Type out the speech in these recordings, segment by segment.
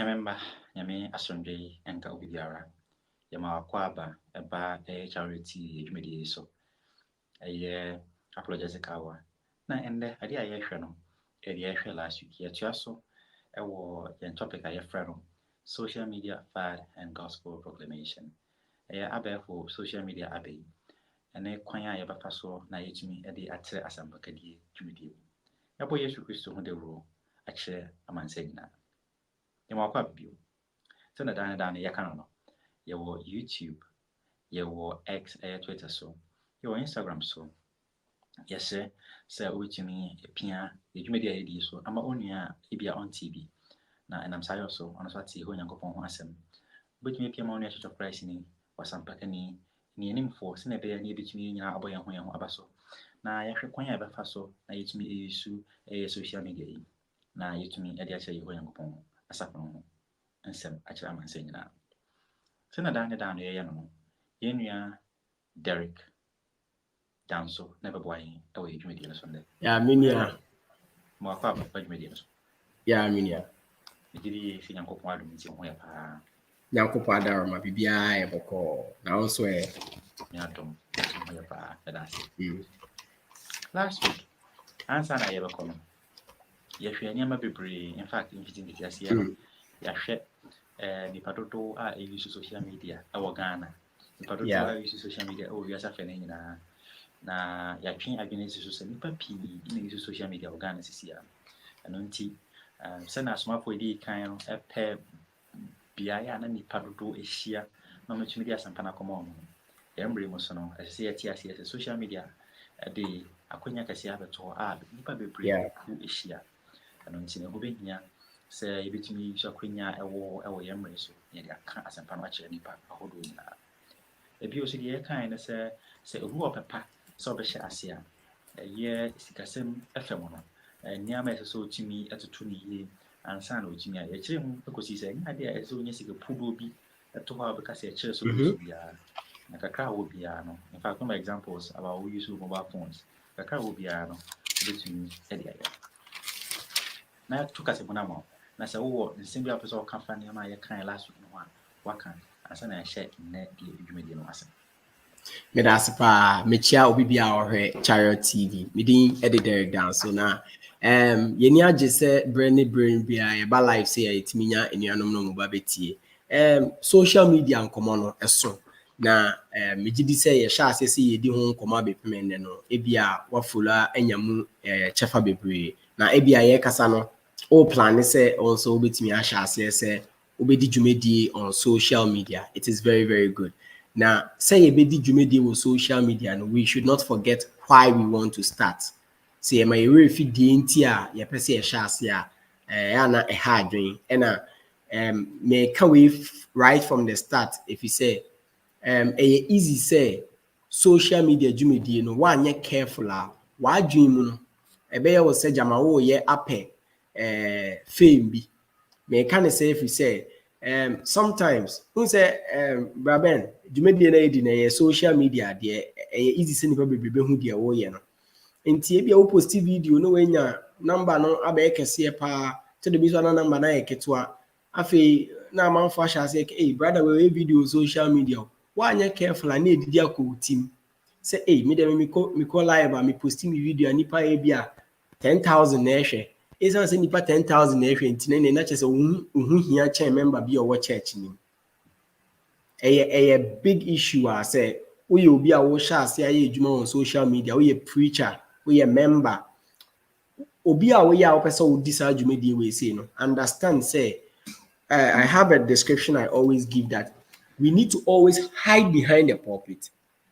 Nyamemba, nyame asomdwe enka obi biara. Yama akwaba eba charity edwumadi so. Eye apologetic hour. Na ende ade a yehwe no, ade yehwe last week. Yetua so ewo yen topic a yefra no, social media fad and gospel proclamation. Eye abefo social media abe. Ene kwan a yebafa so na yetumi ade atre asambakadie dwumadi. Yabo Yesu Kristo ho de ro akye amansa nyina. Yama akwaba bio. So na dan yɛka no yɛwɔ YouTube, yɛwɔ X, Twitter so, yɛwɔ Instagram so. Yɛsɛ sɛ wobɛtumi apia edwumadi a yɛdi so ama onua ebia on TV na ɛnam saa yɛ so ɔno so ate hɔ Nyankopɔn ho asɛm. Wobɛtumi apia ma onua Church of Christ ni, wasampakani, ne animfo sɛ na ɛbɛyɛ ne yɛbɛtumi nyinaa abɔ yɛn ho aba so. Na yɛhwɛ kwan a yɛbɛfa so na yɛtumi ɛyɛsu social media yi na yɛtumi ɛde akyerɛ yɛhɔ Nyankopɔn asafo no ho nsɛm akyerɛ amansa nyinaa. Sɛ na dan no yɛyɛ no yɛnua Derek danso na bɛboa yɛn ɛwɔ edwumadi no so ndɛ. Ya minia. Mo akwa ba edwumadi no so. Ya minia. Megidi fi Nyankopɔn adom nti ho yɛ paa. Nyankopɔn adaroma bibia yɛ bɔkɔ. Na also ɛ. Nyadom ho yɛ paa ɛda ase. Last week ansa na yɛbɛkɔ no yɛhwɛ nneɛma bebree, in fact mfiti ase yɛ yɛhwɛ nipa dodo a use social media ɛwɔ Ghana. Nipa dodo a use social media ɛwɔ wiase afɛ ne nyinaa. Na yɛtwe adwene si so sɛ nipa pii na use social media wɔ Ghana sisi a. Ɛno nti sɛ na asomafo edi kan no ɛpɛ biaeɛ a na nipa dodo ahyia na ɔmɛtumi de asɛmpa na kɔma ɔmo. Yɛmbrɛ mu so no ɛsɛ sɛ yɛte ase sɛ social media ɛde akonya kɛseɛ abɛto hɔ a nipa bebree ahyia. Ɛno nti na ɛho behia sɛ yɛbɛtumi use akonya ɛwɔ yɛmbrɛ so yɛde aka asɛmpa no akyerɛ nipa ahodoɔ nyinaa. Ebi oso deɛ yɛkan ne sɛ obi wɔ pɛpa sɛ ɔbɛhyɛ ase a ɛyɛ sikasɛm ɛfɛ mu no nneɛma ɛsɛ sɛ ɔtumi ɛtoto ne yie ansa na ɔtumi a yɛkyerɛ mu ɛkɔsi sɛ nyɛ adeɛ a ɛsɛ ɔnyɛ sika pudoɔ bi ɛto hɔ a ɔbɛka sɛ ɛkyerɛ so biara na kakra a wɔ biara no. In fact, some examples about we use mobile phones kakra a wɔ biara no ɛbɛtumi ɛde ayɛ na to kasɛmu no ama na sɛ wowɔ nsɛm bi a pɛ sɛ ɔka fa nneɛma a yɛkan last week no ho a waka ansa na yɛhyɛ nnɛ deɛ edwumadi no asɛm. Meda ase paa mechia obi bia ɔhwɛ Chariot TV. Medin ɛde Derek down so na yɛni agye sɛ brain bia yɛba live sɛ yɛtumi nya enuanom no mobile betie. Social media nkɔmɔ no ɛso na megye di sɛ yɛhyɛ ase sɛ yɛdi ho nkɔmɔ abɛpem nnɛ no ebia wafollow anya mu kyɛfa bebree na ebia yɛkasa no o plan sɛ also wobɛtumi ahyɛ ase sɛ wobɛdi dwumadi on social media. It is very, very good. Now, say yɛbɛdi dwumadi with social media no, we should not forget why we want to start. Say my refi die nti a yɛpɛ sɛ yɛhyɛ ase a ana ɛha adwen ɛna meka we right from the start if you say ɛyɛ easy say social media dwumadi no wanyɛ careful a wadwen mu no ɛbɛyɛ wo sɛ gyama wo yɛ apɛ fame bi. Meka ne say if you say sometimes who say braben dwumadi na yɛdi na yɛ social media deɛ ɛyɛ easy sɛ nipa bebrebe hu deɛ wɔyɛ no. Nti ebia wo post video no wenya number no abɛyɛ kɛseɛ paa to de bi so na number na yɛ ketewa afei na amanfo ahyɛ ase hey brother we video social media wanyɛ careful na edidi akɔ team sɛ me dem me call live a me post me video nipa ebia 10,000 na ɛhwɛ ɛsan sɛ nipa 10,000 na ɛhwɛ nti na kyerɛ sɛ ohu hia kyɛn member bi a ɔwɔ church ni. Ɛyɛ big issue a sɛ woyɛ obi a wo hyɛ ase ayɛ adwuma on social media, woyɛ preacher, woyɛ member, obi a woyɛ a wopɛ sɛ wodi saa dwumadi we say no understand say I have a description I always give that we need to always hide behind the pulpit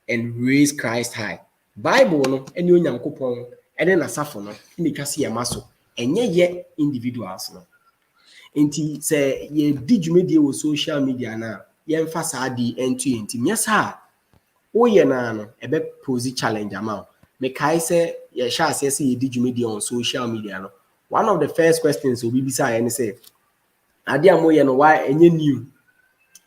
and raise Christ high. Bible no ɛne Onyankopɔn ɛne n'asafo no ne twa se yɛma so ɛnyɛ yɛ individuals no. Nti sɛ yɛdi dwumadi wɔ social media na yɛmfa saa di ɛnto nti nyɛ saa woyɛ na no ɛbɛ pose challenge ama me kai sɛ yɛhyɛ ase sɛ yɛdi dwumadi on social media no. One of the first questions obi bisa yɛ ne sɛ ade a moyɛ no why ɛnyɛ new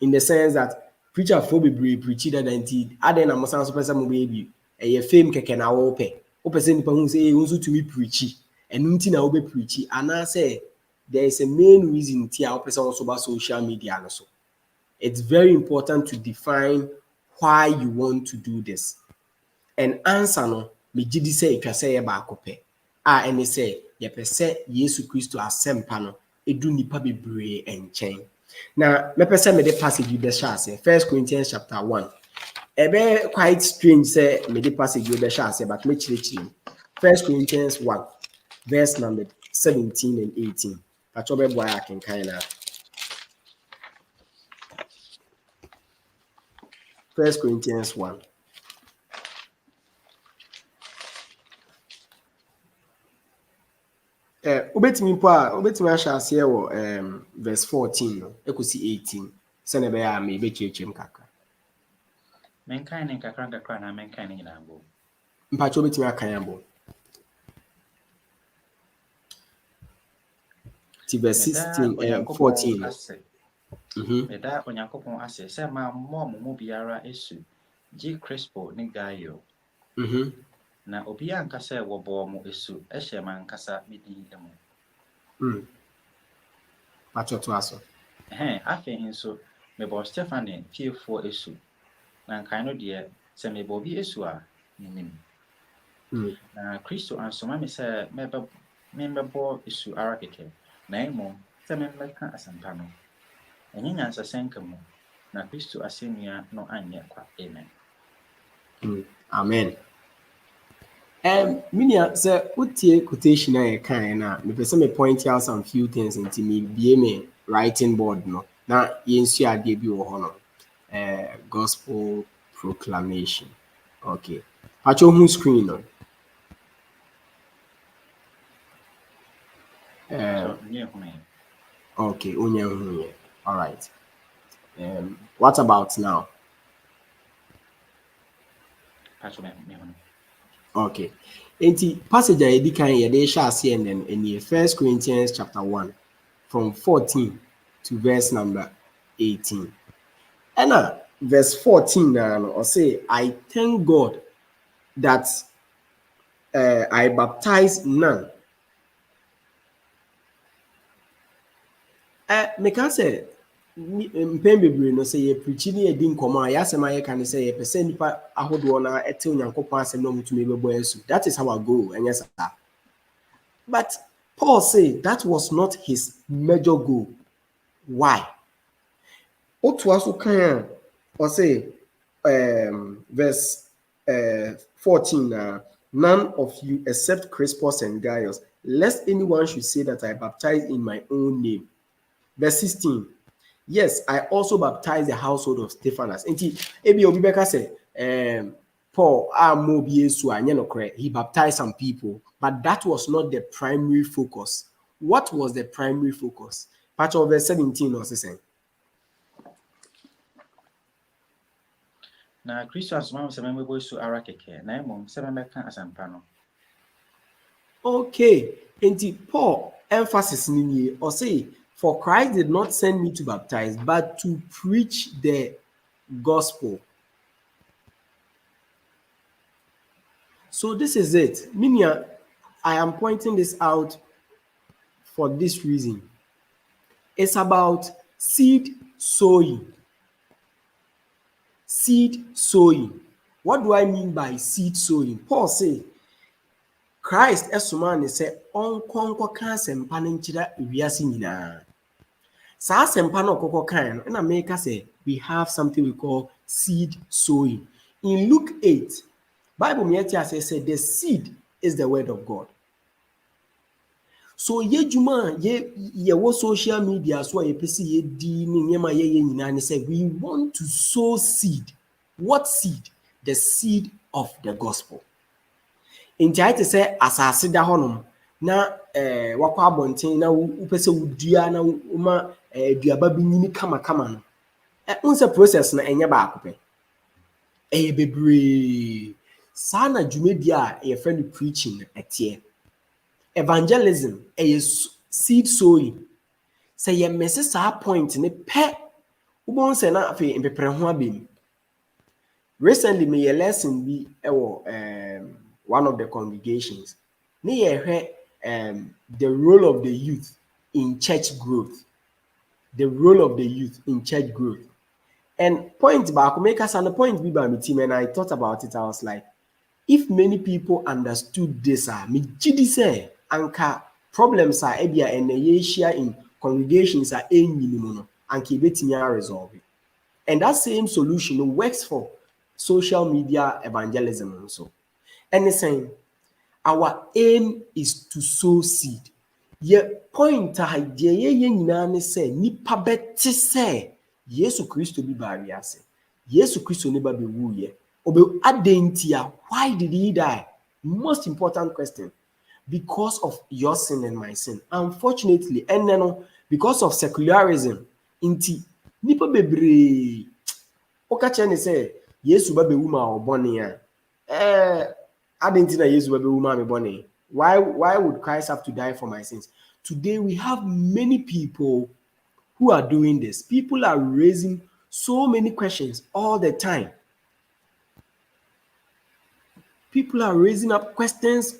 in the sense that preacher for bebree preach that nti ade na mo san so pɛ sɛ mo bɛ bi ɛyɛ fame kɛkɛ na wo pɛ sɛ nipa hu sɛ wo nso tumi preach ɛno nti na wo bɛ preach ana sɛ there is a main reason tia person also about social media also. It's very important to define why you want to do this. And answer no, me gidi say etwa say baako pɛ. A ɛne sɛ yɛpɛ sɛ Yesu Kristo asɛmpa no edu nipa bebree nkyɛn. Na mepɛ sɛ me de passage bi bɛhyɛ ase. 1 Corinthians chapter 1. Ebe quite strange say me de passage bi bɛhyɛ ase, but me kyerɛkyerɛ. 1 Corinthians 1 verse number 17 and 18. Patro be boy akenkan na. 1 Corinthians 1. Obetimi ahyɛ aseɛ wɔ verse 14 no ekosi 18 sɛ na ɛbɛyɛ a me bɛkyerɛkyerɛm kakra. Menkan ne kakra na menkan ne nyinaa bo. Mpatro obetimi akan abo. Ti verse 16 and 14 no. Meda Onyankopɔn ase sɛ ma mo biara esu G Crispo ne Gaio. Na obi anka sɛ wɔbɔ mo esu ɛhyɛ ma nkasa medin mu. Patro to aso. Afei nso mebɔ Stephanie tiefo esu. Na nkan no deɛ sɛ mebɔ bi esu a nim. Na Kristo ansoma me sɛ mebɛbɔ esu ara kɛkɛ. Na mmom sɛ memmɛka asɛmpa no. Ɛnyɛ nyansasɛnka mu. Na Kristo asɛnnua no anyɛ kwa. Amen. Amen. Minia sɛ wotie quotation a yɛkan na mepɛ sɛ me point out some few things nti me bie me writing board no na yɛnsu adeɛ bi wɔ hɔ no. Gospel proclamation. Okay. Patro hu screen no. Okay, onye hu. All right. What about now? Okay. Enti passage a yɛdi kan yɛde hyɛ ase and then in 1 Corinthians chapter 1 from 14 to verse number 18. And verse 14 or say, I thank God that I baptize none. Me can say mpɛn bebree no sɛ yɛ preaching ne yɛdi nkɔmɔ a yɛasɛm a yɛka ne sɛ yɛpɛ sɛ nipa ahodoɔ na ɛte Onyankopɔn asɛm na ɔmutumi bɛbɔ asu. That is our goal, ɛnyɛ saa. But Paul said that was not his major goal. Why? Otua so kan or say verse 14 none of you except Crispus and Gaius, lest anyone should say that I baptize in my own name. Verse 16. Yes, I also baptized the household of Stephanus. Enti ebi obi beka say Paul he baptized some people, but that was not the primary focus. What was the primary focus? Part of verse 17 or saying. Na Christians mama se memebo su ara keke na emom se memeka asampa no. Okay, enti Paul emphasis ni or say for Christ did not send me to baptize, but to preach the gospel. So this is it. Meaning, I am pointing this out for this reason. It's about seed sowing. Seed sowing. What do I mean by seed sowing? Paul say, Christ esumane say onkonko kan sempa ne nkyira ewiase nyinaa. Saa sempa no kokko kan no na make say we have something we call seed sowing. In Luke 8, Bible me say the seed is the word of God. So ye juma ye wo social media so ye pese ye di ni nyema ye nyina ne say we want to sow seed. What seed? The seed of the gospel. In to say asase da honom na wakwa abonten na upese wudua na uma duaba bi nyini kama no unse process na enye ba akopɛ bebre saa na dwumedi a ye friend preaching etie evangelism seed sowing say ye message saa point ne pɛ ubon se na afi mpepere ho abem. Recently me ye lesson bi one of the congregations. The role of the youth in church growth, the role of the youth in church growth. And point back, make us on the point be by my team, and I thought about it. I was like, if many people understood this, me gidi say, anka problems are ebia and share in congregations are no, and keep it resolve it. And that same solution works for social media evangelism also. And it's saying our aim is to sow seed. Ye point a deɛ yɛyɛ nyinaa ne sɛ nipa bɛte sɛ Yesu Kristo bi ba wiase. Yesu Kristo ne ba bɛwuiɛ. Obe adentia. Why did he die? Most important question. Because of your sin and my sin. Unfortunately, and then because of secularism, inti nipa bebree okache ne say Yesu ba bewu ma obone a adentina Yesu ba bewu ma me bone. Why would Christ have to die for my sins? Today we have many people who are doing this. People are raising so many questions all the time. People are raising up questions.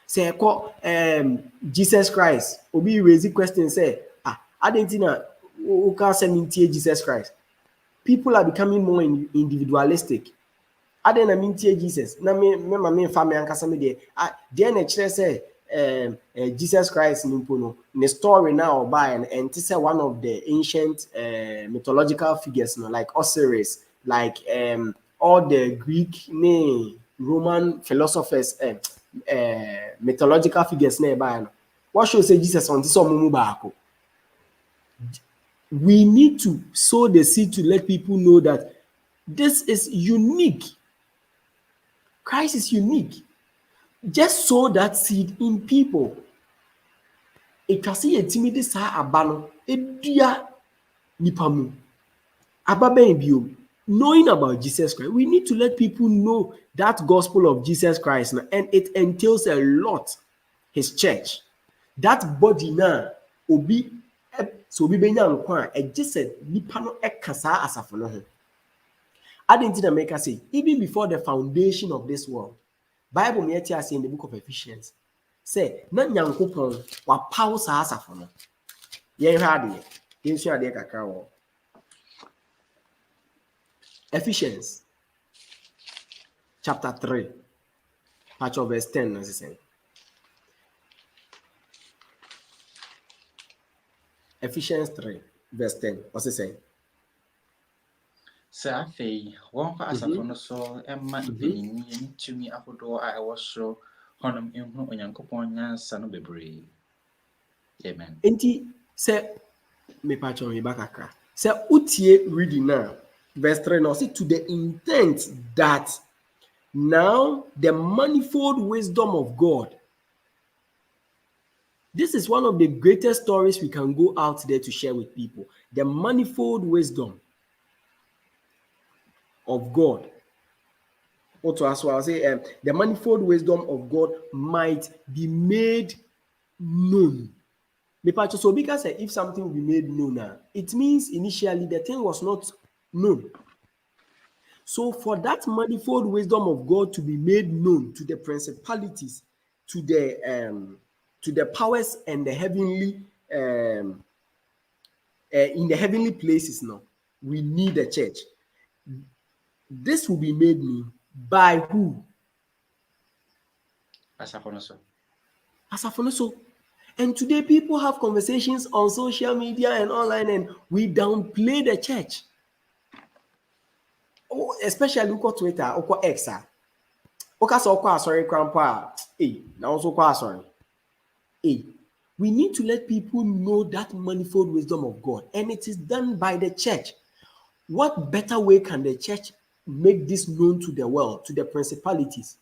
Say, Jesus Christ. Obi raising questions. Say, adentina who can send Jesus Christ. People are becoming more individualistic. Aden na mintie Jesus. Na me fa me ankasa me de. De na kire say Jesus Christ nimpo no. The story now by and it is one of the ancient mythological figures, no, like Osiris, like all the Greek, Roman philosophers, mythological figures nearby. No. What should say Jesus on this baako? We need to sow the seed to let people know that this is unique. Christ is unique. Just sow that seed in people. It can see a timid sa abano, edua nipamu. Ababen bio. Knowing about Jesus Christ, we need to let people know that gospel of Jesus Christ, and it entails a lot. His church, that body now, obi so obi benya nkwa e just nipa no ekasa asafo no ho. I didn't make us say, even before the foundation of this world, Bible me say in the book of Ephesians, say, na nyankopon wa paw sa asafo no. Yen hwa de, yen so ade kakra wo. Ephesians chapter 3, part of verse 10, as I say. Ephesians 3, verse 10. What's it saying? Sɛ afei wɔmfa asafo no so ɛma mpanyin tumi ahodoɔ a ɛwɔ soro hɔnom nhunu Onyankopɔn nyansa no bebree. Amen. Enti sɛ me patch on kakra. Sɛ utie reading now, verse 3 now, see to the intent that now the manifold wisdom of God. This is one of the greatest stories we can go out there to share with people. The manifold wisdom of God. Also, as well, I'll say the manifold wisdom of God might be made known. So because if something will be made known, it means initially the thing was not known. So for that manifold wisdom of God to be made known to the principalities, to the powers and the heavenly in the heavenly places now, we need a church. This will be made known by who? Asafonoso. And today people have conversations on social media and online, and we downplay the church. Oh, especially on Twitter, on X. Sorry, grandpa. Now also sorry. We need to let people know that manifold wisdom of God, and it is done by the church. What better way can the church make this known to the world, to the principalities,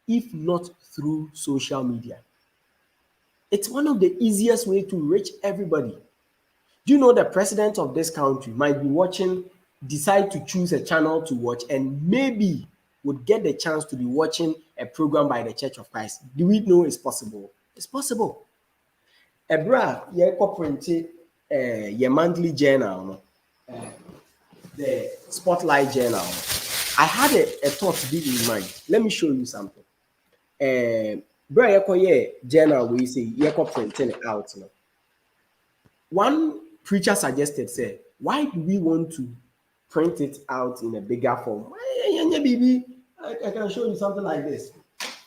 if not through social media? It's one of the easiest ways to reach everybody. Do you know the president of this country might be watching, decide to choose a channel to watch, and maybe would get the chance to be watching a program by the Church of Christ? Do we know it's possible? It's possible. Ebra, your monthly journal, the Spotlight Journal. I had a thought deep in mind. Let me show you something. Bra journal we say printing it out. No? One preacher suggested, say, why do we want to print it out in a bigger form? I can show you something like this.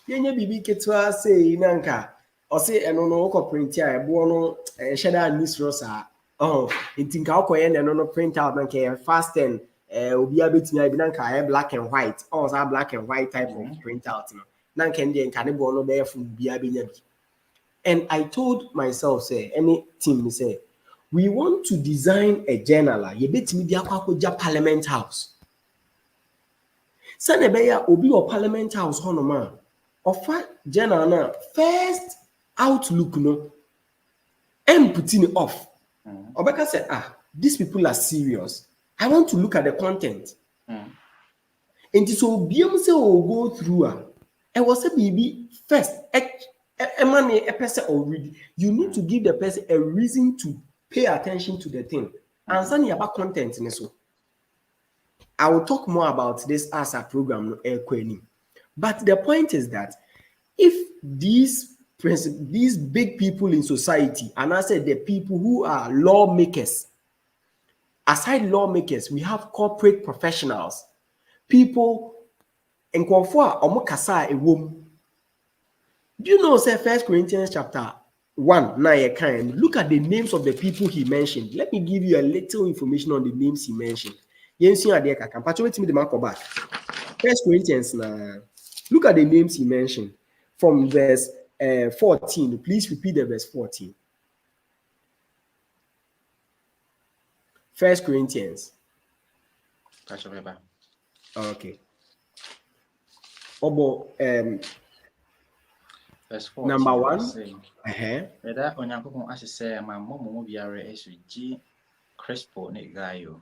BB Ketwa say Nanka or say no print here, Bono Shada Miss Rosa. Oh, in Tinka and no print out and fast and will be a bit Nanka black and white, or black and white type of print out. Nanka and Cannibal bear from Biabi. And I told myself, say, any team say, we want to design a journal. You bet me the Parliament House. Sanebeya obi or Parliament House honoma. Offer journal na first outlook no. And putting it off. Obeka said, these people are serious. I want to look at the content. And so BMC will go through. I was a baby first. A person already. You need to give the person a reason to pay attention to the thing. And something about content. I will talk more about this as a program. But the point is that if these big people in society, and I said the people who are lawmakers, aside lawmakers, we have corporate professionals, people in Konfua Omokasa a womb. Do you know, say 1 Corinthians chapter 1, look at the names of the people he mentioned. Let me give you a little information on the names he mentioned. The mark back. 1 Corinthians, look at the names he mentioned from verse 14. Please repeat the verse 14. 1 Corinthians. Okay. Verse 14, number 1. Whether Onyankopon as say my mom biara esuji Crispo ne Gaio.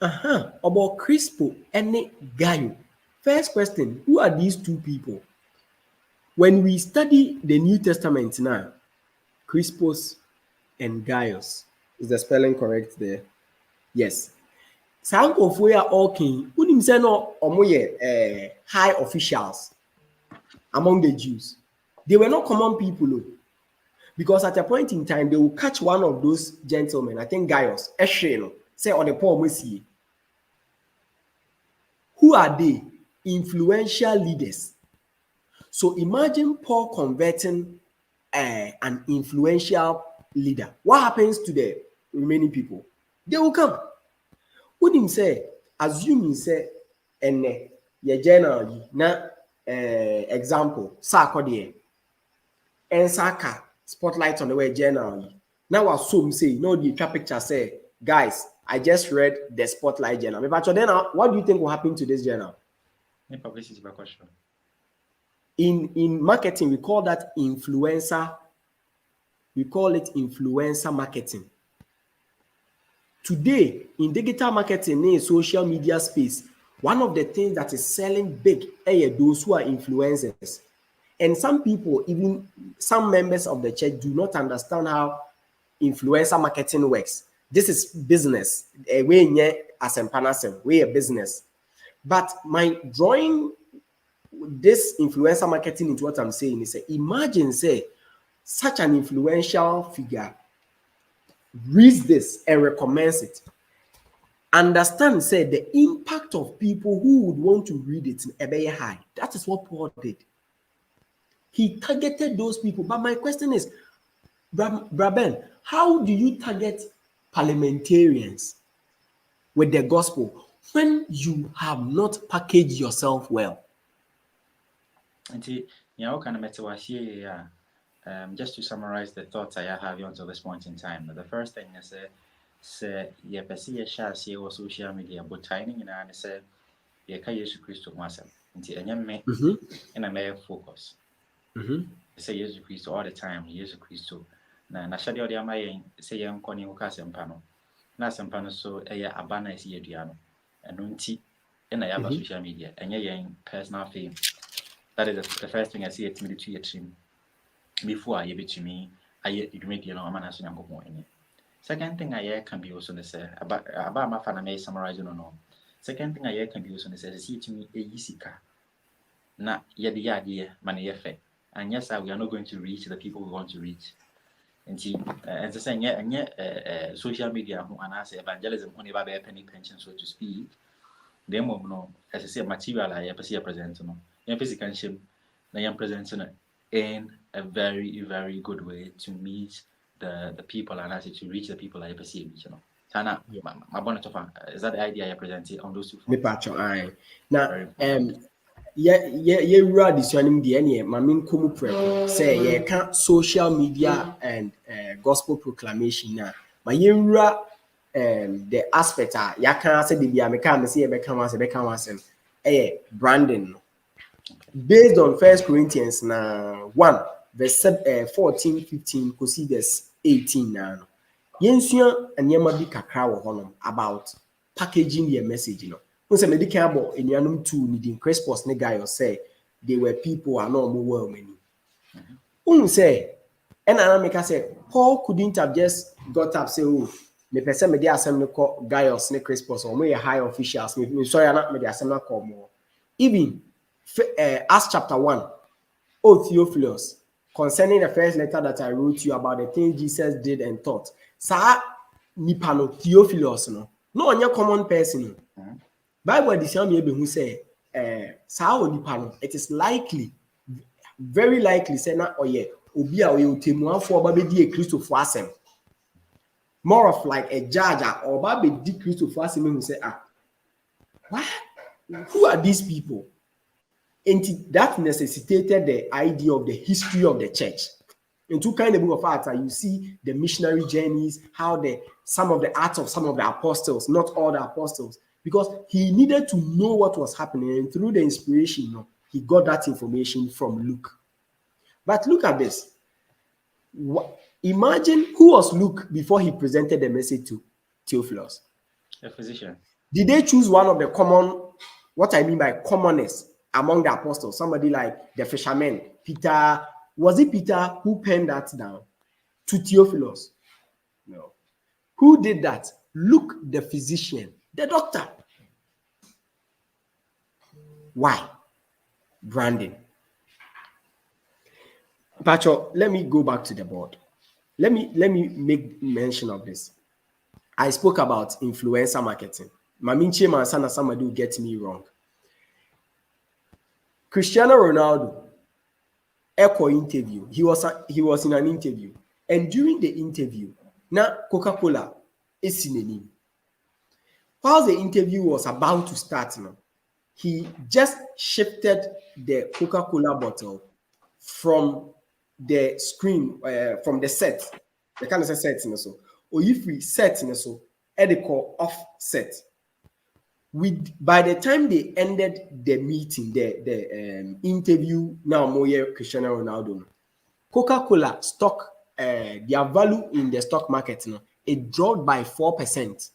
About Crispo and Gaio. First question, who are these two people? When we study the New Testament now, Crispus and Gaius. Is the spelling correct there? Yes. Some of we are all king. Who didn't say no high officials among the Jews? They were not common people, because at a point in time they will catch one of those gentlemen. I think Gaius, say on the poor Messi. Who are they? Influential leaders. So imagine Paul converting an influential leader. What happens to the remaining people? They will come. What him say? Assuming say, your general na example, Sarkodie, and Saka spotlight on the way general. Now assume say, no, the picture say, guys, I just read the spotlight journal. But then, what do you think will happen to this journal? In marketing, we call that influencer. We call it influencer marketing. Today, in digital marketing, in social media space, one of the things that is selling big are those who are influencers. And some people, even some members of the church, do not understand how influencer marketing works. This is business. We a business. But my drawing this influencer marketing into what I'm saying is, imagine, say, such an influential figure reads this and recommends it. Understand, say, the impact of people who would want to read it is very high. That is what Paul did. He targeted those people. But my question is, Braben, how do you target parliamentarians with the gospel when you have not packaged yourself well? Just to summarize the thoughts I have until this point in time. The first thing is say social media, but timing and say Jesus Christ myself. And I may focus. Say Jesus Christ all the time, Jesus Christ. Na shadi odi amaye say yan koni uka sempano. Na sempano so abana isi yeduano. Enunti na yaba social media. Enye yen personal fame. That is the first thing I see it to your team. Before I to me, I media no man has young more in it. Second thing I can be also say about my fan may summarize no. Second thing I can be also say see to me a easy car. Na yadi idea money effect. and yes, we are not going to reach the people we want to reach. And as I say, social media and as evangelism only by a penny pension, so to speak. Them no, as I say, material I present no. Young physical shame, I am presenting in a very, very good way to meet the people and actually to reach the people I perceive, you know. Sana, my bonnet of is that the idea I presented on those two Me fronts? patcho aye. Now yeah read this one the any mamin komu prep say yeah can social media and gospel proclamation now. But yeah the aspect ya can say the bia me can say e be kan was branding no. Based on First Corinthians 1 verse 14 15 kosi verse 18 now. Yensua anyama bi kakra wo honom about packaging your message, you know. When say medical about enuanum two needing Crispus ne guy or say they were people are no more well many. Say and I make say Paul couldn't have just got up say oh me person me dey assembly call Gaius ne Crispus or me high officials me sorry not me dey assembly call more. Even Acts chapter 1, O Theophilus, concerning the first letter that I wrote you about the things Jesus did and taught. Sa nipano Theophilus no onye common person. Bible dey tell me who say sa nipano it is likely, very likely say na oye obi a oye otemuafo oba be di Christopher asem. More of like a judge or oba be di Christopher asem who say what? Who are these people? And that necessitated the idea of the history of the church. In two kind of book of Acts, you see the missionary journeys, how some of the acts of some of the apostles, not all the apostles, because he needed to know what was happening, and through the inspiration, he got that information from Luke. But look at this. Imagine who was Luke before he presented the message to Theophilus. A physician. Did they choose one of the common, what I mean by commonness among the apostles? Somebody like the fishermen, Peter. Was it Peter who penned that down to Theophilus? No. Who did that? Luke, the physician, the doctor. Why? Branding. Pacho, let me go back to the board. Let me make mention of this. I spoke about influencer marketing. Maminche Mansana, somebody will get me wrong. Cristiano Ronaldo, echo interview. He was in an interview, and during the interview, now Coca-Cola is in the name. While the interview was about to start, he just shifted the Coca-Cola bottle from the screen, from the set. The kind of set in so, or if we set in so, call off set. By the time they ended the meeting, the interview, now more Cristiano Ronaldo, Coca-Cola stock, their value in the stock market, it dropped by 4%.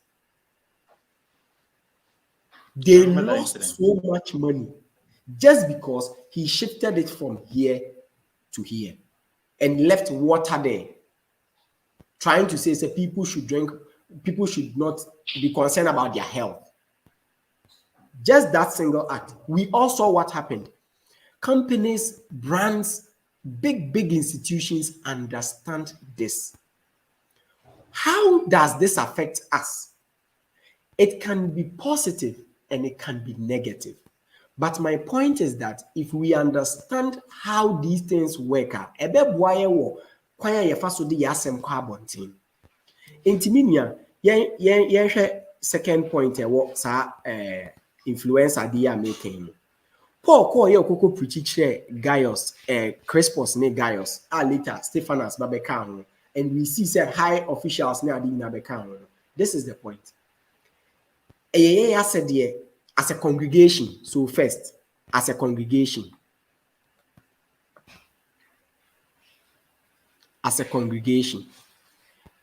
They lost so much money just because he shifted it from here to here and left water there, trying to say people should drink, people should not be concerned about their health. Just that single act. We all saw what happened. Companies, brands, big institutions understand this. How does this affect us? It can be positive and it can be negative. But my point is that if we understand how these things work, second point influencer they are making. Paul call your cocoa preach Gaius, Crispus ne Gaius, later Stephanus Babeka, and we see said high officials near the. This is the point. I said here as a congregation. So first, as a congregation,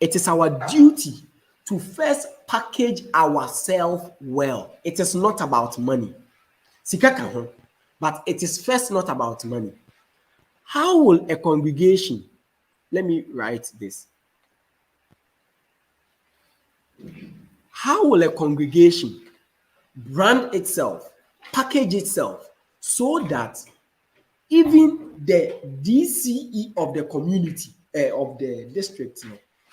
it is our duty to first package ourselves well. It is not about money. But it is first not about money. How will a congregation, let me write this. How will a congregation brand itself, package itself so that even the DCE of the community, of the district,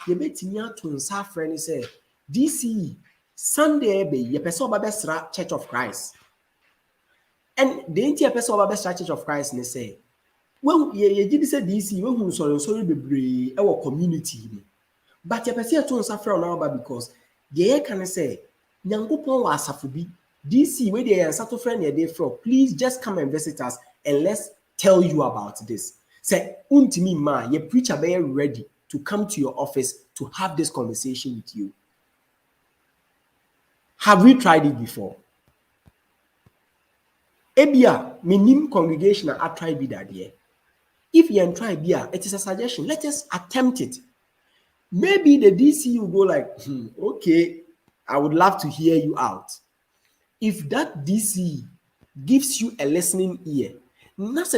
you bet me to nsa friend say DCE Sunday be ye person obabesra Church of Christ. And the entire person obabesra Church of Christ ne say when ye did say DCE when who sorry bebre our community. But ye person to nsa friend now because ye can say Nyankopon wa asafo bi DC where they are to friend they from, please just come and visit us and let's tell you about this. Say, untimi ma, your preacher be ready to come to your office to have this conversation with you. Have we tried it before? Ebia, minim congregation I tried it that year. If you try bia, it is a suggestion. Let us attempt it. Maybe the DC will go like, okay, I would love to hear you out. If that DC gives you a listening ear, what do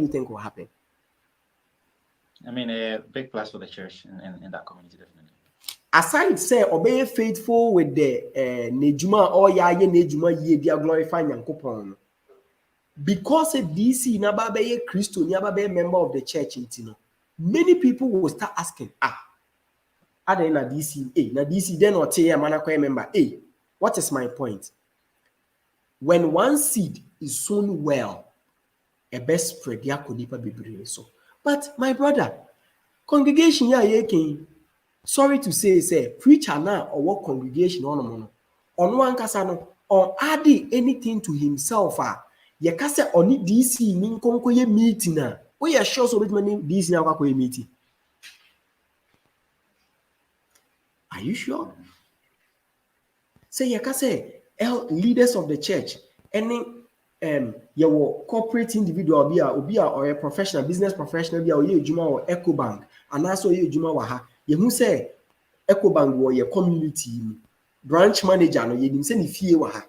you think will happen? I mean, a big plus for the church in that community, definitely. Aside say obey faithful with the nejuma or ya nejuma ye dia glorify Nyankopon. Because a DC na ba be Christo ni ba be member of the church intino. Many people will start asking, ada na DC, na DC then or tell man member, what is my point? When one seed is sown well, a best spread ya konipa bebre so. But my brother, congregation ya yekin, sorry to say preacher na or what congregation on one kasano or adding anything to himself ye kase oni DC ni nkonko ye meeting na we are sure so bit many DC na kwa meeting. Are you sure? Say ye kase leaders of the church any your corporate individual be or a professional business professional be or ye juma or Ecobank and also ye juma wa ha ye hu say Ecobank wo ye community branch manager no ye nim say ni fie wa ha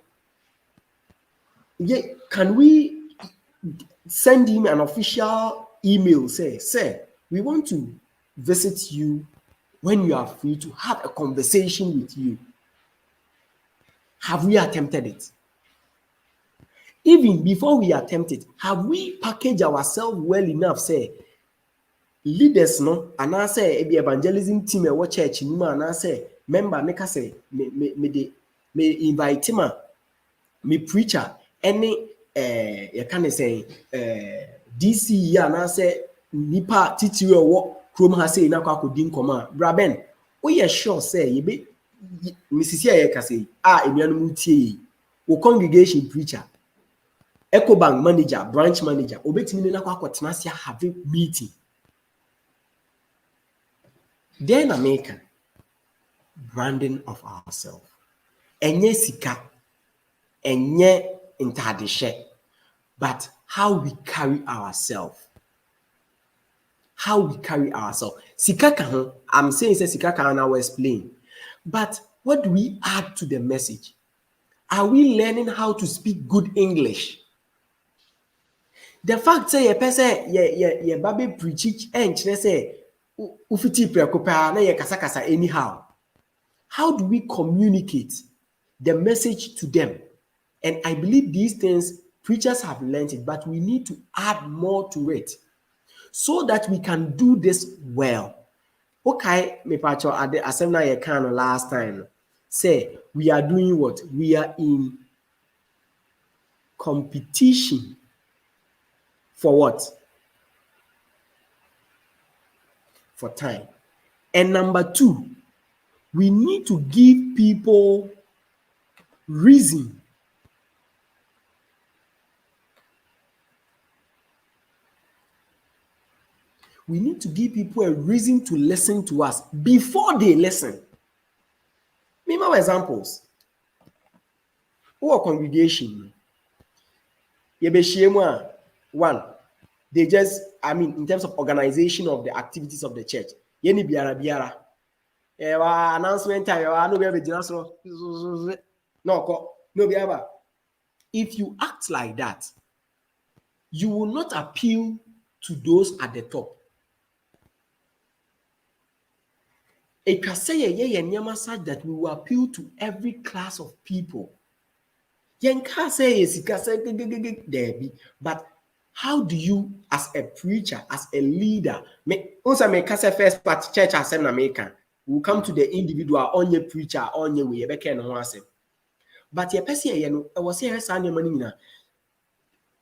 ye can we send him an official email say we want to visit you when you are free to have a conversation with you. Have we attempted it? Even before we attempt it, have we packaged ourselves well enough? Say, leaders no, and I say, the evangelism team at what church, and I say, member, make us say, me invite him, me preacher, any, you can say, DC, and I say, nipa titi what Chrome has say, na kwa kudin koma, Braben, we are sure say, you be, Mrs. Yaka say, Emianuti, o congregation preacher. Ecobank manager, branch manager, obetimi na kwa tenasia have a meeting. Then America, branding of ourselves. Enye sika, enye intadishe, but how we carry ourselves. How we carry ourselves. Sika kan, I'm saying say sika kan I will explain. But what do we add to the message? Are we learning how to speak good English? The fact say ye person ye babe preach and say ufiti preocupa na ye kasa anyhow. How do we communicate the message to them? And I believe these things preachers have learned it, but we need to add more to it so that we can do this well. Okay, me pacho at the assembly ye can last time say we are doing what? We are in competition. For what? For time. And number two, we need to give people reason. We need to give people a reason to listen to us before they listen. Remember examples. Our congregation, one, they just, in terms of organization of the activities of the church, yeni biara. Announcement time, no, if you act like that, you will not appeal to those at the top. It can say such that we will appeal to every class of people. Yen can say Debbie, but how do you, as a preacher, as a leader, also make first part church as an American, will come to the individual on your preacher on your way, but your person, you know, I was here Sunday morning,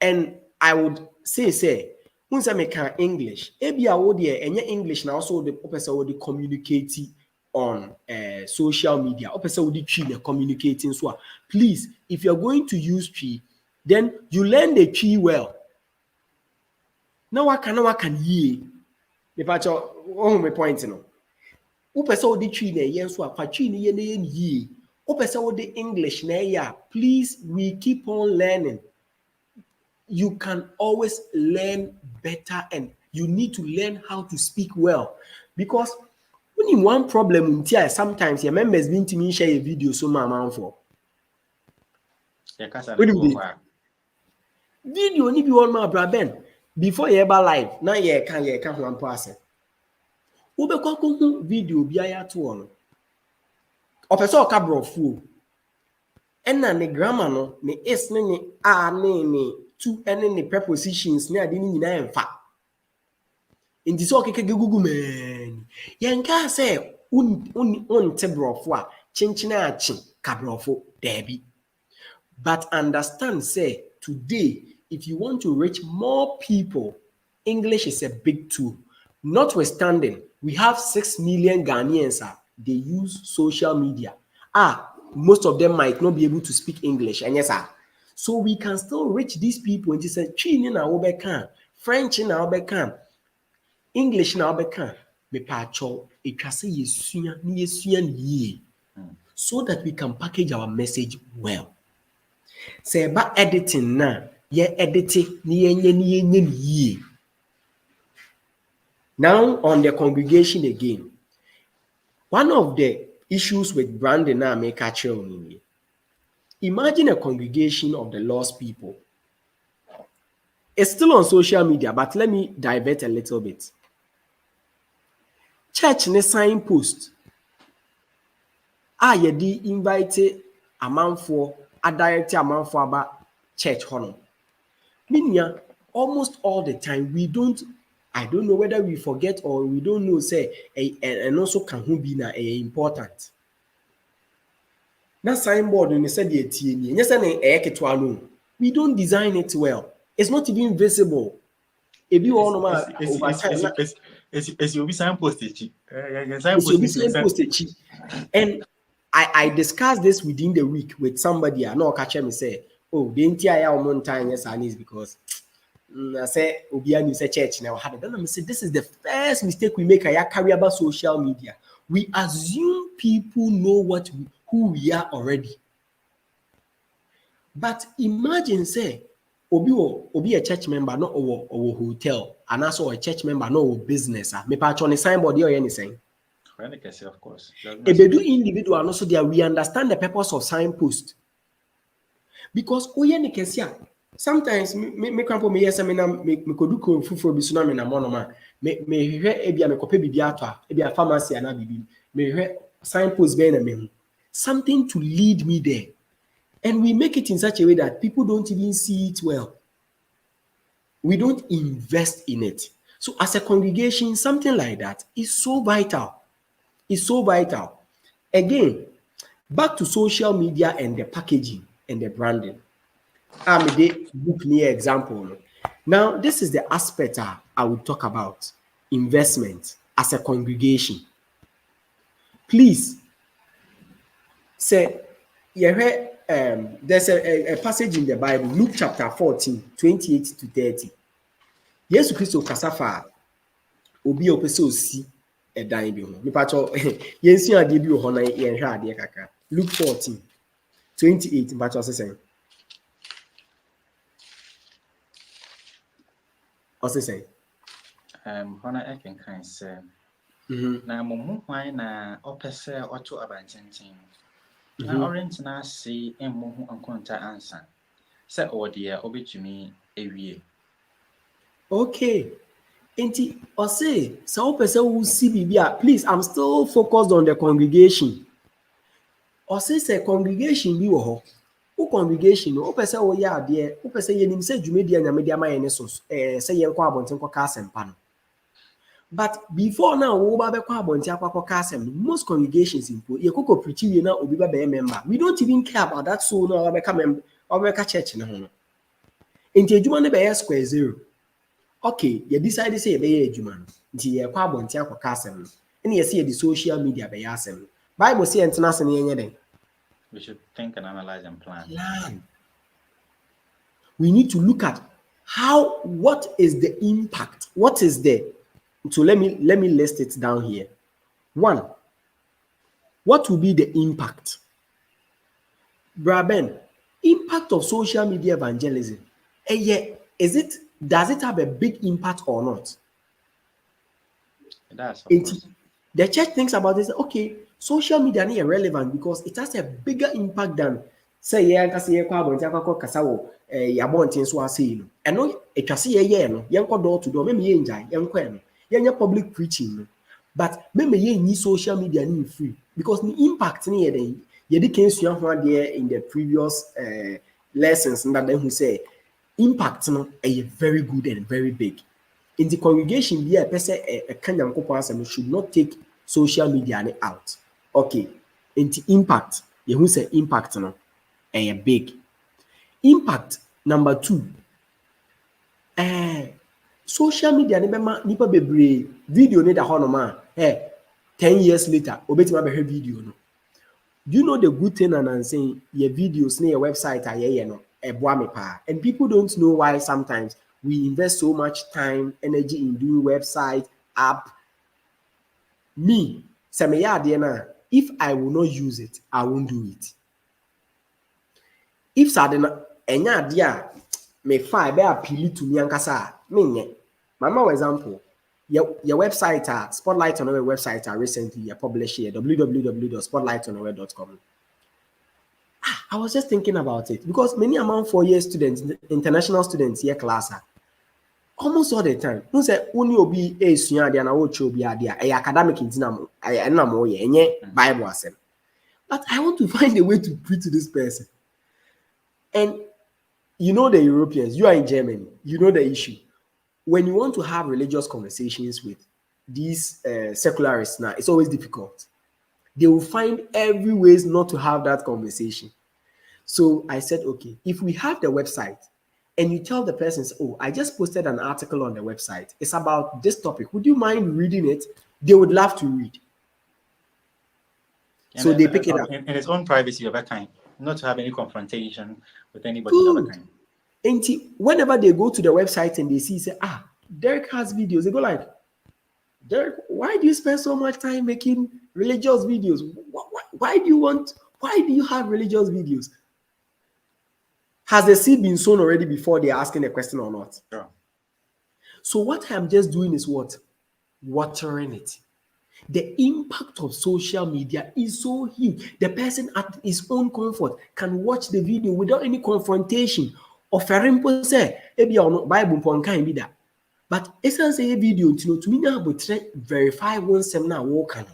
and I would say, once I make English, maybe I would hear any English now, also the person would communicate on social media. Person would tree communicating. So please, if you're going to use tree, then you learn the tree well. Now I can ye. If I oh my point, you know. Person would tree ne yen so a tree ne yen ye. Person would the English ne ya. Please, we keep on learning. You can always learn better, and you need to learn how to speak well, because when in one problem sometimes your members been to me share a video so my amount for video ni be one my brother before you ever live now you can one person ube kwa video bi aya to ono ofeso ka brofo enna ne grammar no ne is ne a ne to ene ne prepositions ne ade ni nyina emfa nti so okeke gugu man yen ka say un te brofo a chinchina achi ka brofo debi, but understand say today if you want to reach more people, English is a big tool. Notwithstanding, we have 6 million Ghanaians they use social media. Most of them might not be able to speak English, and yes, so we can still reach these people and say Chinese na obeka, French na obeka, English na obeka. Me pacho etwase yesua ni yesua ni, so that we can package our message well. Say about editing na ye editing ni. Now on the congregation again, one of the issues with branding now make a change. Imagine a congregation of the lost people. It's still on social media, but let me divert a little bit. Church ne signpost. Yedi invite a man for a direct amount for about church honor. Meaning, almost all the time I don't know whether we forget or we don't know say and also can who be na important. That signboard when they said the we don't design it well. It's not even visible. If you all know it's your signpost. And I discussed this within the week with somebody. I know catch me say, oh, the entire on time yes, and is because I say Obiani say church now had it. Then I say this is the first mistake we make. I carry about social media. We assume people know who we are already. But imagine say Obi a church member, not our hotel, and also a church member, not our business. Me patch on the signboard or anything. Of course. If they do individual, also there we understand the purpose of signpost. Because sometimes me crampo me yes me could do ko fufu bi so na me na mono ma me hwehwe ebia me kope bibia to a ebia pharmacy ana bibi me hwehwe signpost be na me something to lead me there, and we make it in such a way that people don't even see it well. We don't invest in it. So as a congregation, something like that is so vital. It's so vital. Again, back to social media and the packaging and the branding. I'm a book near example. Now, this is the aspect I will talk about. Investment as a congregation. Please, say, there's a passage in the Bible, Luke chapter 14, 28 to 30. Yesu Christo kasafa obi opese osi edan bi ho. Nipa cho yensu ade bi ho na yen hwa ade kaka. Luke 14, 28 nipa cho say say hona eken kan say na momu hwan na opese oto abancenten na orient na see emmohu ankonta ansa say ode obetumi ewie. Okay. Enti say so opese who see bibia, please, I'm still focused on the congregation. Say congregation bi wo ho. O congregation no person wo ya ade o person ye nim say dwumedi anyamedi ama ye ne so say ye nkwa abonten kwa asempa no. But before now wo ba be kwa abonten akwa asem, most congregations in ye koko preach we na obi ba be member. We don't even care about that soul no be come member or be church na ho no. Enti adwuma no be square zero. Okay, you decide say be adwuma no. Nti ye kwa abonten akwa asem no. And you see the social media be asem. Bible say entena se ne yenye den. We should think and analyze and plan. We need to look at what is the impact? What is the, so let me list it down here. 1, what will be the impact? Braben, impact of social media evangelism. Does it have a big impact or not? It does, of course. The church thinks about this, okay, social media is irrelevant because it has a bigger impact than say yabontin so ase no eno etwase ye no yenko door to door me ye njai yenko eno yenye public preaching no but me ye nyi social media ni free because the impact ni ye den ye di kan sua ho ade in the previous lessons that who say impact no very good and very big in the congregation be a person a kanyankopon asem should not take social media out. Okay, in the impact ye who say impact no big. Impact number 2. Social media nipa bebre video ne da hono ma 10 years later obetima be video no. Do you know the good thing and I'm saying your videos na your website no eboa me pa, and people don't know why sometimes we invest so much time energy in doing website app. Me say me ya na if I will not use it I won't do it. If sadena enya ade a me fa be appeal to me ankasa me nye mama example your website Spotlight on our website recently published here www.spotlightonaware.com. I was just thinking about it because many among 4-year students, international students here class almost all the time who say only obi esua ade na wo che obi ade a academic intinam na mo ye enye Bible asem, but I want to find a way to preach to this person. And you know the Europeans, you are in Germany, you know the issue. When you want to have religious conversations with these secularists now, it's always difficult. They will find every ways not to have that conversation. So I said, okay, if we have the website and you tell the person, oh, I just posted an article on the website. It's about this topic. Would you mind reading it? They would love to read. And so they pick it up. In its own privacy over time, not to have any confrontation with anybody over time. And whenever they go to the website and they see, say, Derek has videos, they go like, Derek, why do you spend so much time making religious videos? Why do you have religious videos? Has the seed been sown already before they're asking a question or not? Sure. So what I'm just doing is what? Watering it. The impact of social media is so huge. The person at his own comfort can watch the video without any confrontation. Offering per se, Bible pon kan be that. But essence a video to me now but verify one seminar walk. And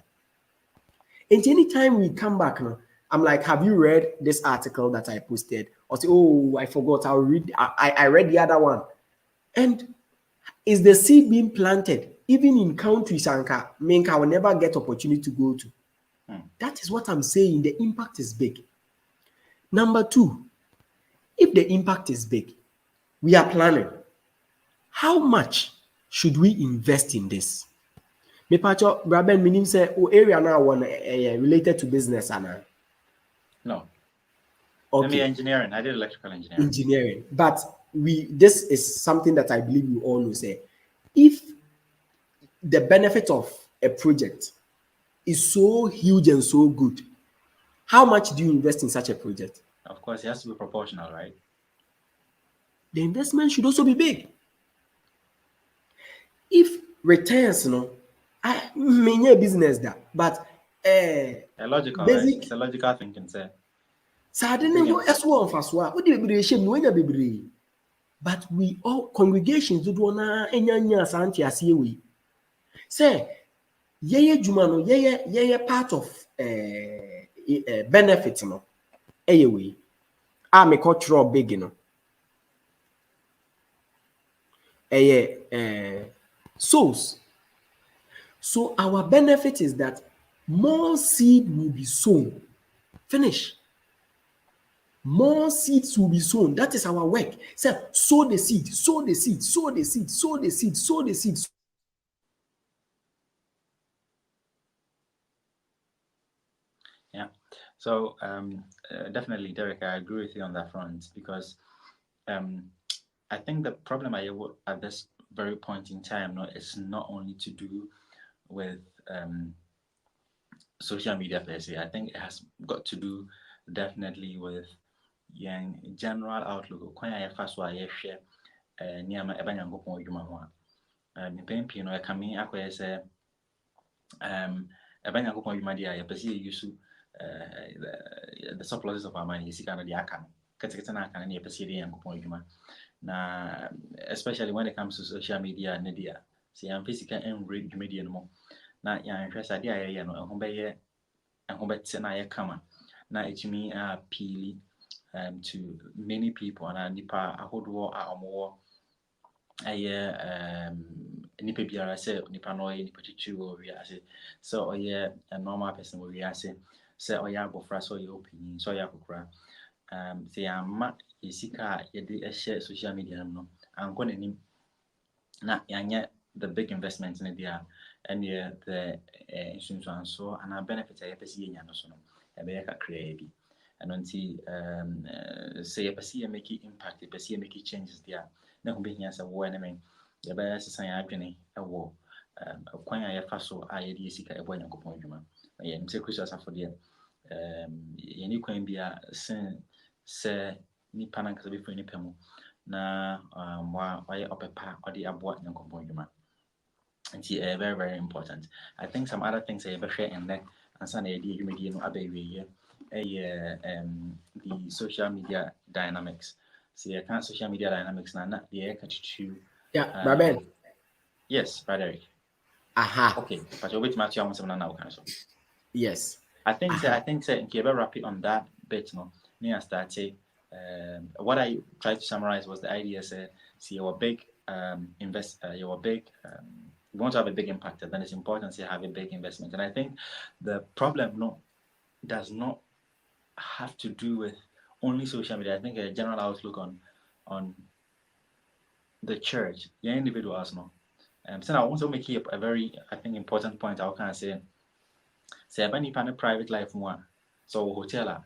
anytime we come back now, I'm like, have you read this article that I posted? Or say, oh, I forgot. I'll read. I read the other one. And is the seed being planted? Even in countries, I will never get opportunity to go to. That is what I'm saying. The impact is big. Number 2, if the impact is big, we are planning. How much should we invest in this? Me pacho Braben meaning say area now one related to business ana. No. Okay. Maybe engineering. I did electrical engineering. But this is something that I believe you all know. Say, if the benefit of a project is so huge and so good, how much do you invest in such a project? Of course, it has to be proportional, right? The investment should also be big. If returns, I mean a business that, but it's a logical thinking, sir. But we all congregations do na enya santi asiye we. Say yeye juma no yeye part of benefit no we. me cultural big, you know. Souls. So our benefit is that more seed will be sown. Finish. More seeds will be sown. That is our work. So sow the seed, sow the seed, sow the seed, sow the seed, sow the seed. Yeah. So definitely, Derek, I agree with you on that front because I think the problem I have at this very point in time is not only to do with social media per se. I think it has got to do definitely with general outlook. Kwan a yɛfa so a yɛhwɛ nneɛma ɛba Nyankopɔn adwuma ho a mpɛn pii no ɛka me akɔyɛ sɛ ɛba Nyankopɔn adwuma deɛ a yɛpɛ sɛ yɛyi so the surpluses of our money yɛsika no deɛ aka no ketekete no aka no ne yɛpɛ sɛ yɛde Nyankopɔn adwuma na especially when it comes to social media ne deɛ sɛ yɛamfa sika nwura dwumadie no mu na yɛanhwɛ sɛ adeɛ a yɛyɛ no ɛho bɛte na ayɛ kama na ɛtumi appeal to many people and nipa ahodoɔ a ɔmowɔ ɛyɛ nipa biara sɛ nipa no ɔyɛ nipa titiri wɔ wiase sɛ ɔyɛ a normal person wɔ wiase sɛ ɔyɛ abɔfra sɛ ɔyɛ ɔpanyin sɛ ɔyɛ akɔkora sɛ yɛama yɛsika a yɛde ɛhyɛ social media no ankɔ n'anim na yɛanyɛ the big investment no deɛ a ɛneɛ the nsunsuansoɔ anaa benefit a yɛpɛ sɛ yɛnya no so no ɛbɛyɛ kakraa bi ɛno nti sɛ yɛpɛ sɛ yɛmaki impact yɛpɛ sɛ yɛmaki changes deɛ a na ho bɛhia sɛ woɔ ne me yɛbɛyɛ sesa yɛn adwene ɛwɔ kwan a yɛfa so a yɛde yɛsika ɛbɔ Nyankopɔn adwuma na yɛnim sɛ Kristo asafo deɛ yɛne kwan bi a sen sɛ nipa no ankasa bɛfiri nipa mu na wayɛ ɔpɛpa ɔde aboa Nyankopɔn adwuma nti very very important. I think some other things a yɛbɛhwɛ ɛnnɛ ansa na yɛde adwumadie no abɛwieɛ the social media dynamics. So you can't social media dynamics na the to yeah, Braben. Yes, Frederick. Aha. Okay, but you're waiting to you now, cancel. Yes. I think so. I think so. If you ever wrap it on that bit, near start what I tried to summarize was the idea. Say, you're a big you're a big. You want to have a big impact, then it's important to have a big investment. And I think the problem does not have to do with only social media. I think a general outlook on the church, your individuals, so I want to make a very, I think, important point. I can say any kind of private life more. So hotel,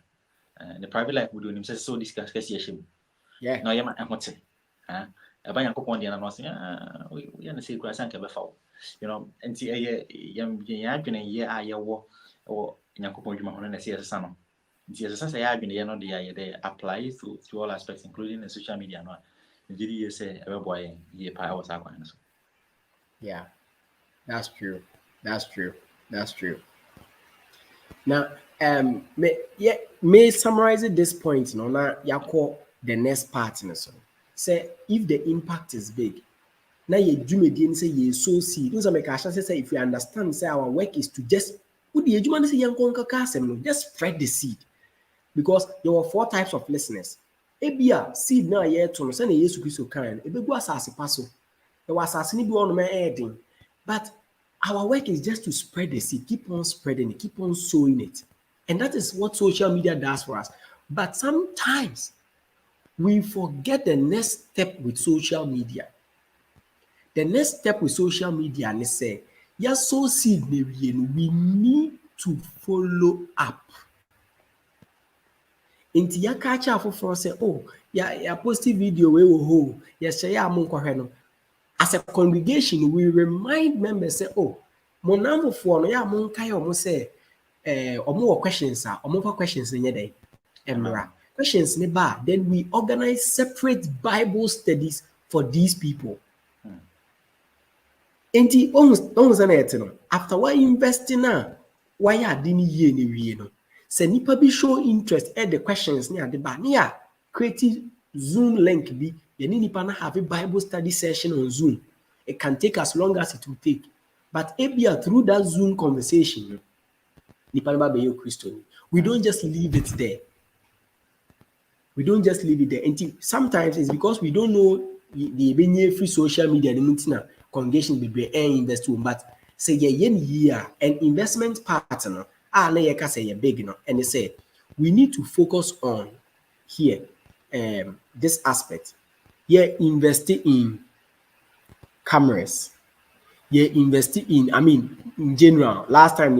the private life we do him says so discuss yeah. No, I'm not about Yankopon and I'm saying, we are the same class and you know, and see a year I or Yankopon and I see as a son. As I say, I've been they apply to all aspects, including the social media. No, you say every boy was yeah, that's true. That's true. That's true. Now, may summarize this point. No, now you call the next part. So, say if the impact is big, now you do again say you so seed. Those are my cash. Say if you understand, say our work is to just just spread the seed. Because there were 4 types of listeners. Ebia seed na ye to no say na Yesu Kristo kan. Ebegu asase paso. There was asase ni bi on me heading. But our work is just to spread the seed, keep on spreading it, keep on sowing it. And that is what social media does for us. But sometimes we forget the next step with social media. The next step with social media is say, yes, sow seed we need to follow up. Inti ya kacha afoforɔ sɛ ya post video we wo ho ya share ya mo nkɔhwɛ no. As a congregation we remind members say mo namfofoɔ no ya mo nkae ɔmo sɛ ɔmo wɔ questions a ɔmo fa questions nyɛ dɛ emra questions ne ba then we organize separate Bible studies for these people. Inti ohun sɛ na yɛte no after why investing na why ade ne yie ne wie no. Say nipa bi show interest at the questions near the bar near creative Zoom link be you need nipa na have a Bible study session on Zoom. It can take as long as it will take. But ebia through that Zoom conversation, nipa na be your Christian. We don't just leave it there. We don't just leave it there. And sometimes it's because we don't know the free social media, the congregation be invest in, but say year an investment partner, say big, and they say we need to focus on here this aspect. Investing in cameras. Investing in, in general, last time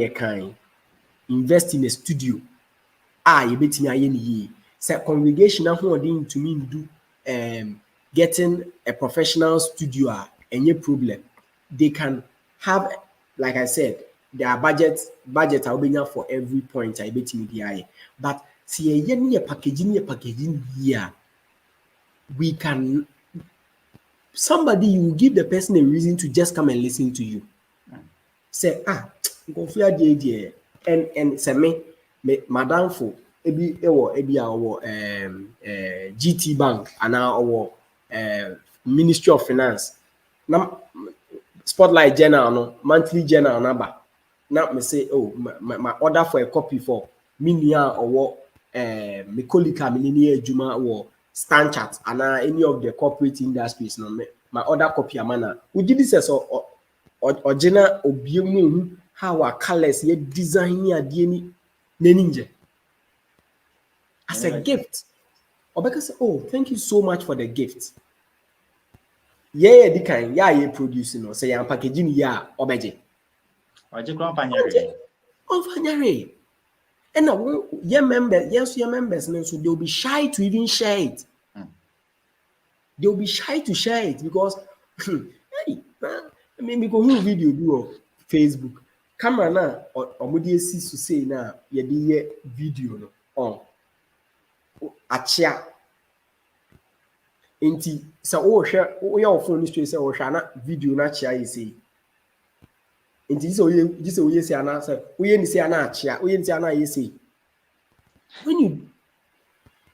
invest in a studio. You bet me ye. Say congregation ahoɔden to me do getting a professional studio any problem. They can have, like I said, their budget for every point I bet me but see a packaging here. We can, somebody, you give the person a reason to just come and listen to you. Say go fear the and say me madam for ebi GT Bank and our Ministry of Finance. Now Spotlight Journal no monthly journal number. Now me say my order for a copy for minia or me colleague me juma or Stanchart and any of the corporate industries no my order copy amana. We did this as original obiemu how our colors ye design ya ni ninja as a gift. Obeka say, oh, thank you so much for the gift. The kind ye producing or say I'm packaging obeje. Fanyare. And now your members, so they'll be shy to even share it. They'll be shy to share it because hey, we go who video do on Facebook. Camera na or see to say na ye video no on achia. Inti sa share your phone straight say share na video na chia you say. Inti so you say ana say we say ana chia we say ana you say. When you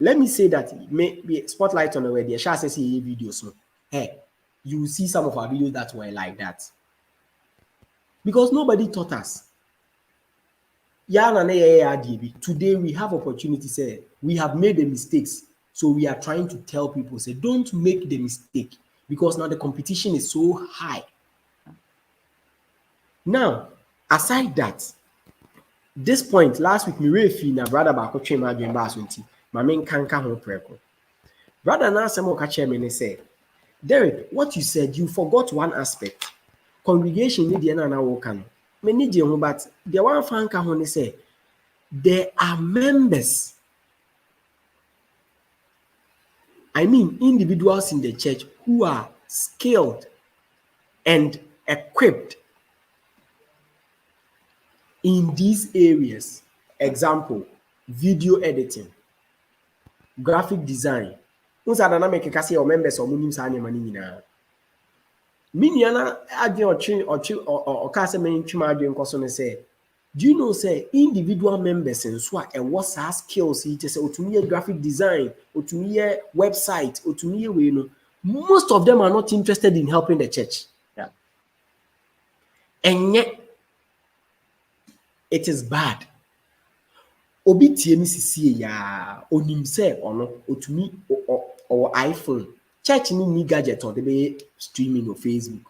let me say that maybe spotlight on the way there shall say videos no. Hey, you will see some of our videos that were like that. Because nobody taught us. Today we have opportunity, say we have made the mistakes. So we are trying to tell people, say, don't make the mistake because now the competition is so high. Now, aside that, this point, last week, me na brother ba ko twema adwen ba asonti. Ma men kanka ho preko. Brother na asemo ka chairman me say, Derek, what you said, you forgot one aspect. Congregation ni de na wo kan. Me ni je ho, but the one fanka ho ne say, there are members. I mean, individuals in the church who are skilled and equipped in these areas. Example, video editing, graphic design. Unsa na make ka say members o munim sa nyama ni nyina. Miniana adwen o ka say men twima adwen koso ne say, do you know say individual members and so a what skills it say otumi graphic design, otumi website, otumi we no. Most of them are not interested in helping the church. Yeah. And yet it is bad. Obi tie ni sisi ya onim say ono otumi or iPhone. Church ni gadget or the streaming on Facebook.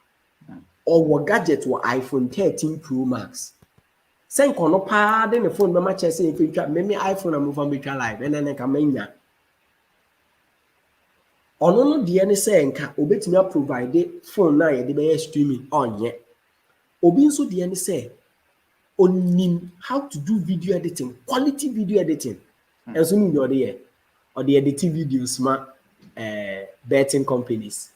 Or what gadget or iPhone 13 Pro Max. Send kono pa de ne phone be ma che say if you me iPhone am from betwa live and then ka manya. Ono no de ne say nka obetumi provide phone na ye de be streaming on ye. Obi nso de ne say onim how to do video editing, quality video editing. And so you there or the editing videos ma betting companies.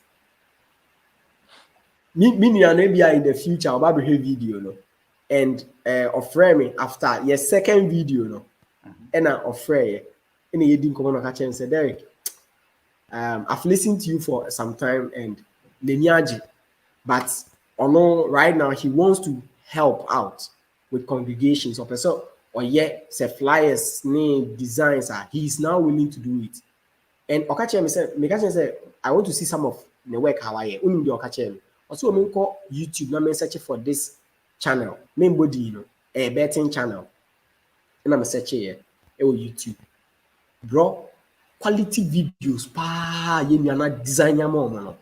Me be in the future about behave video no. And offer me after your second video no. And I offer and you didn't come on catch and say, Derek, I've listened to you for some time and Lenyaji, but right now he wants to help out with congregations or so or say flyers, name designs he is now willing to do it. And Okache say I want to see some of the work how I Okache. Also I call YouTube now search for this channel, main body, a betting channel. And I'm searching here. YouTube. Bro, quality videos pa ye na design ya mo no.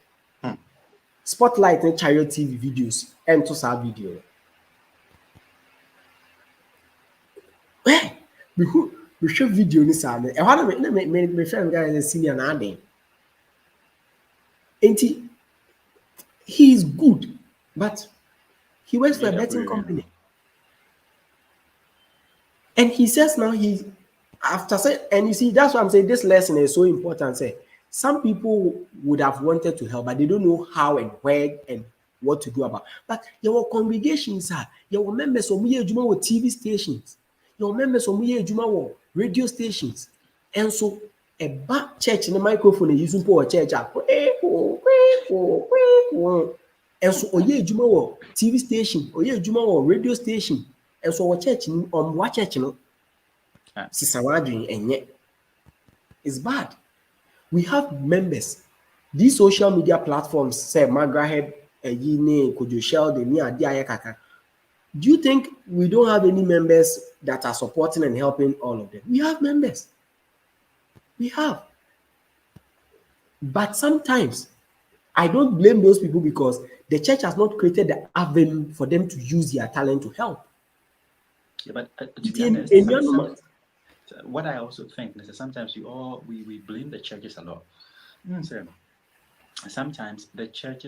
Spotlight and Chariot TV videos and to sa video. We show video ni sa me. E ho na me friend guy is senior na adin. Enti he is good, but he works for a betting company. And he says now he after say, and you see that's why I'm saying this lesson is so important. Say some people would have wanted to help, but they don't know how and where and what to do about. But your congregations are your members of TV stations, your members of radio stations, and so a back church in the microphone using for church and so TV station or radio station, and so our church what church it's bad. We have members. These social media platforms say Magrahead, Yine, Kojo Sheldon, Kaka. Do you think we don't have any members that are supporting and helping all of them? We have members. We have. But sometimes I don't blame those people because the church has not created the avenue for them to use their talent to help. Yeah, but to be honest, what I also think is that sometimes we blame the churches a lot. Sometimes the church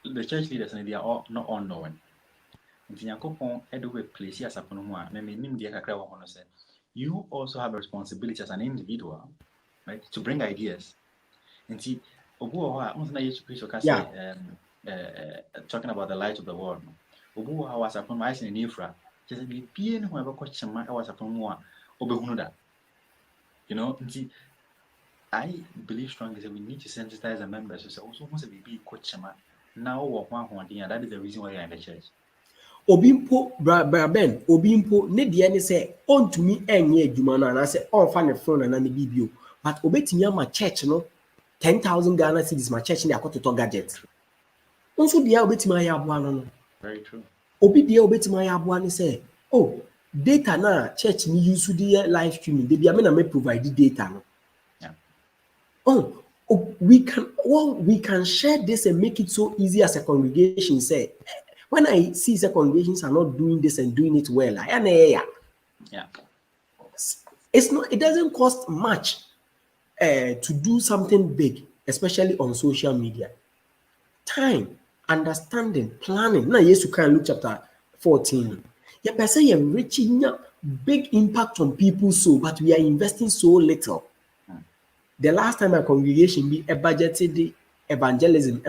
leaders and they are all not all knowing. You also have a responsibility as an individual, right, to bring ideas. And see, talking about the light of the world. You know, see, I believe strongly that we need to sensitize the members to say, also wants to be coach now that is the reason why you're in the church. Obimpo Ben Obimpo ne de ne say on to me enye adwuma no na say on fa ne phone na ne bibio but obetimi ama church no 10,000 Ghana cedis my church ne akototo gadget nso dia obetimi aye aboa no. Very true. Obi dia obetimi aye aboa ne say oh data na church ni use the live streaming dey bia me na me provide data no. Yeah. Oh, we can share this and make it so easy as a congregation say. When I see the congregations are not doing this and doing it well, yeah, it's not. It doesn't cost much to do something big, especially on social media. Time, understanding, planning. Now, yes, you can Luke chapter 14. Yeah, per se you're reaching big impact on people's soul, but we are investing so little. The last time a congregation be a budgeted evangelism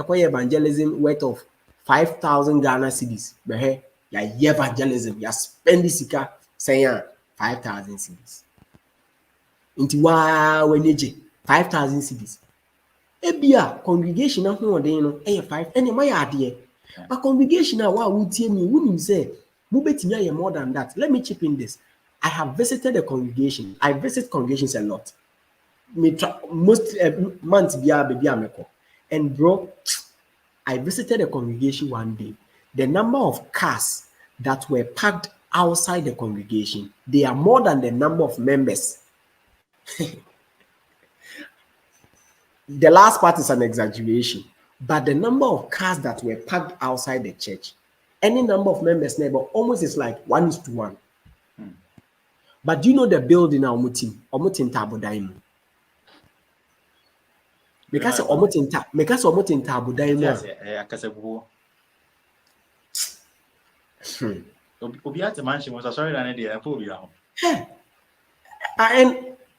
worth of 5,000 Ghana cedis. But hey, ya evangelism, ya spend this saying 5,000 cedis. Into when you 5,000 cedis. Ebia congregation na who dey no 5 and my idea. But congregation na wa wutie me wouldn't say mubetimi more than that. Let me chip in this. I have visited a congregation. I visit congregations a lot. Most months baby ameko. And bro, I visited a congregation one day. The number of cars that were parked outside the congregation, they are more than the number of members. The last part is an exaggeration, but the number of cars that were parked outside the church, any number of members, neighbor, almost is like 1:1. But do you know the building now, Omutin Tabodaimu? Because Omutin Tabodaimu.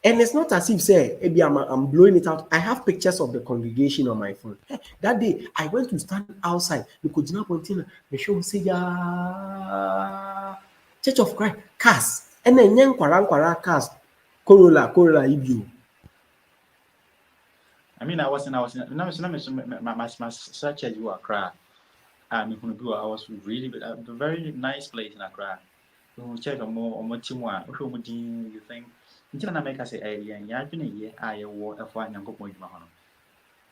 And it's not as if say maybe I'm blowing it out. I have pictures of the congregation on my phone. That day I went to stand outside. You could not continue. The show say Church of Christ cars. And then young kwara cars. Corolla Ibio. I mean, I was in my search as you Accra. I was really a very nice place in Accra. You check more team one. You think?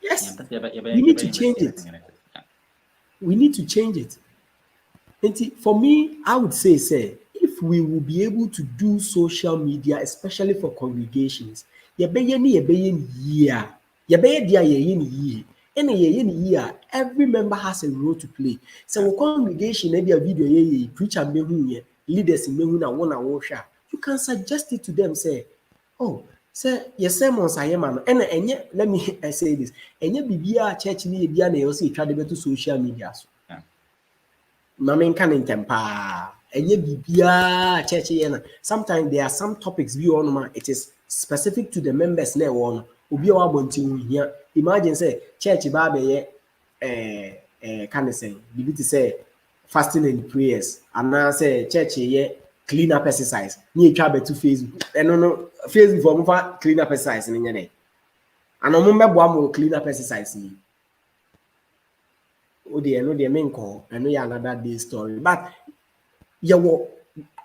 Yes. We need to change it. We need to change it. And for me, I would say, if we will be able to do social media, especially for congregations, yɛbɛyɛ ne yɛbɛyɛ ne yie a yɛbɛyɛ deɛ a yɛyɛ ne yie ɛna yɛyɛ ne yie a every member has a role to play sɛ wo congregation na bi a video yɛyɛ preacher mbɛhu yɛ leaders mbɛhu na wo na wohwɛ a you can suggest it to them say oh sɛ yɛ sermons ayɛ ma no ɛna ɛnyɛ let me say this ɛnyɛ biribiara church ne yɛ biara na ɛwɔ sɛ yɛtwa de bɛto social media so ma menka ne ntɛm paa ɛnyɛ biribiara church yɛ no sometimes there are some topics bi wɔ hɔnom a it is specific to the members na ɛwɔ no obi a wabɔ nti wo hia imagine sɛ church ba bɛyɛ ka ne sɛn biribi te sɛ fasting and prayers anaasɛ church yɛ clean up exercise ne yɛtwa bɛto Facebook ɛno no Facebook for mofa clean up exercise no nyɛ dɛ ana ɔmo mbɛboa mo clean up exercise ni o deɛ no deɛ menkɔ ɛno yɛ another day story but yɛwɔ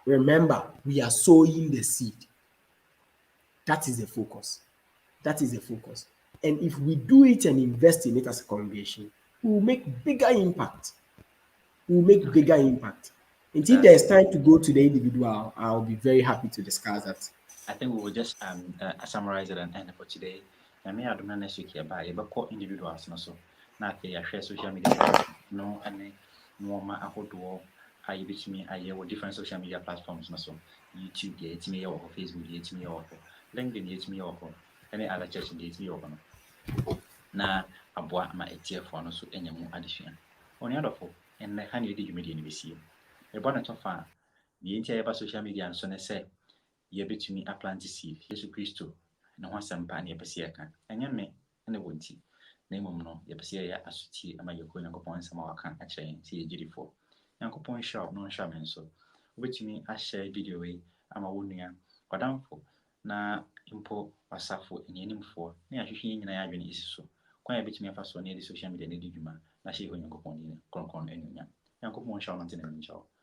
remember we are sowing the seed that is the focus and if we do it and invest in it as a congregation we will make bigger impact until there's time to go to the individual. I'll be very happy to discuss that. I think we will just summarize it and end for today. I may have next week here by but individuals so now they share social media no and no more I bet me I with different social media platforms so YouTube it's me or Facebook it's me or LinkedIn it's me or any other church it's me or na aboa ma etiefo no so enyamu adehua oni adofo en na kan yedi dwumedi ni besie e bona tofa ye ntia ye ba social media so ne se ye betumi aplant seed Yesu Kristo na ho asempa na ye pese ye kan enya me na wonti na imom no ye pese ye asuti ama ye ko Nyankopon nsema waka a kire nti ye girifo Nyankopon shop no hwa men so obetumi a share video we ama wonua kwadamfo na impo wasafo enyenimfo na ya hwehwe nyina ya adwene isi so kwan ya betumi afa so na social media na di dwuma na hye ho Nyankopon ni kronkron enunya Nyankopon hwa no ntene nchawo